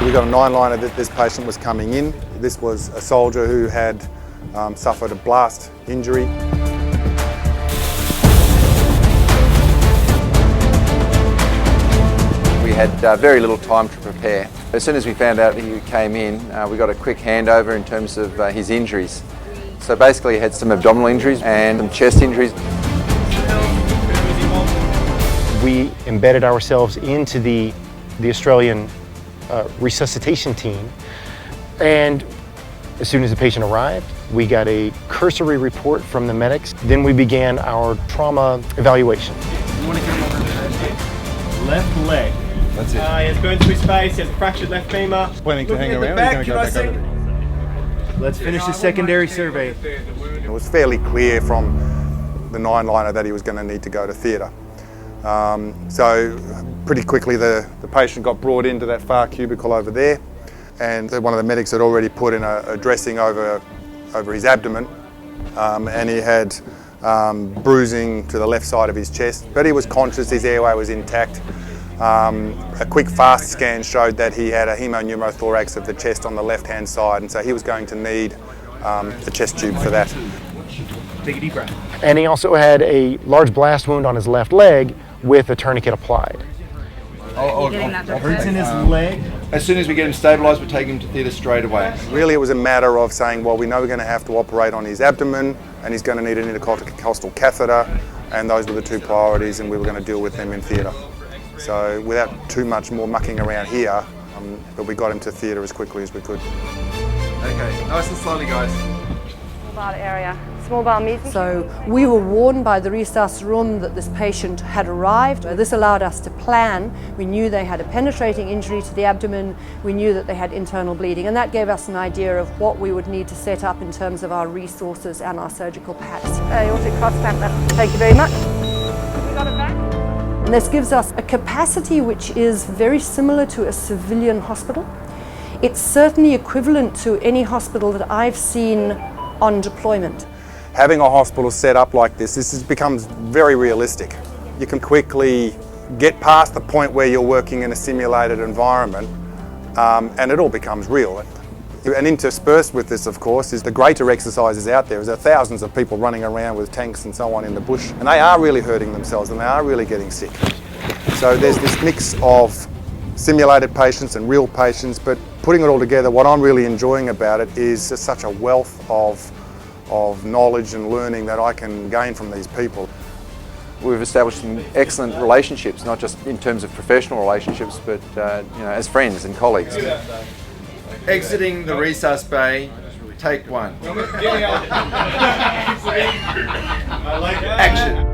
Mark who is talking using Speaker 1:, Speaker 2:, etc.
Speaker 1: We got a 9-liner that this patient was coming in. This was a soldier who had suffered a blast injury.
Speaker 2: We had very little time to prepare. As soon as we found out he came in, we got a quick handover in terms of his injuries. So basically he had some abdominal injuries and some chest injuries.
Speaker 3: We embedded ourselves into the Australian resuscitation team, and as soon as the patient arrived, we got a cursory report from the medics. Then we began our trauma evaluation.
Speaker 4: You want to get him over the left leg.
Speaker 2: That's it.
Speaker 4: He has burned through space, he has a fractured left femur.
Speaker 5: Planning to hang around,
Speaker 4: Back,
Speaker 5: he's going to go back over.
Speaker 4: Let's finish the secondary survey.
Speaker 1: It was fairly clear from the 9-liner that he was going to need to go to theatre. So pretty quickly the patient got brought into that far cubicle over there, and one of the medics had already put in a dressing over his abdomen, and he had bruising to the left side of his chest, but he was conscious, his airway was intact. A quick fast scan showed that he had a hemopneumothorax of the chest on the left-hand side, and so he was going to need the chest tube for that.
Speaker 4: Take a deep breath.
Speaker 3: And he also had a large blast wound on his left leg with a tourniquet applied.
Speaker 4: Hurts in his leg.
Speaker 2: As soon as we get him stabilised, we take him to theatre straight away.
Speaker 1: Really it was a matter of saying, well, we know we're going to have to operate on his abdomen, and he's going to need an intercostal catheter, and those were the two priorities, and we were going to deal with them in theatre. So without too much more mucking around here, but we got him to theatre as quickly as we could.
Speaker 2: Okay, nice and slowly, guys.
Speaker 6: Small bowel area, small bowel mesenchyme.
Speaker 7: So we were warned by the resus room that this patient had arrived. This allowed us to plan. We knew they had a penetrating injury to the abdomen. We knew that they had internal bleeding, and that gave us an idea of what we would need to set up in terms of our resources and our surgical packs.
Speaker 6: Aortic cross clamp left. Thank you very much. We got it back.
Speaker 7: And this gives us a capacity which is very similar to a civilian hospital. It's certainly equivalent to any hospital that I've seen on deployment.
Speaker 1: Having a hospital set up like this becomes very realistic. You can quickly get past the point where you're working in a simulated environment, and it all becomes real. And interspersed with this, of course, is the greater exercises out there. There are thousands of people running around with tanks and so on in the bush, and they are really hurting themselves and they are really getting sick. So there's this mix of simulated patients and real patients, but putting it all together, what I'm really enjoying about it is just such a wealth of knowledge and learning that I can gain from these people.
Speaker 2: We've established some excellent relationships, not just in terms of professional relationships, but as friends and colleagues. Exiting the resus bay, take one. Action.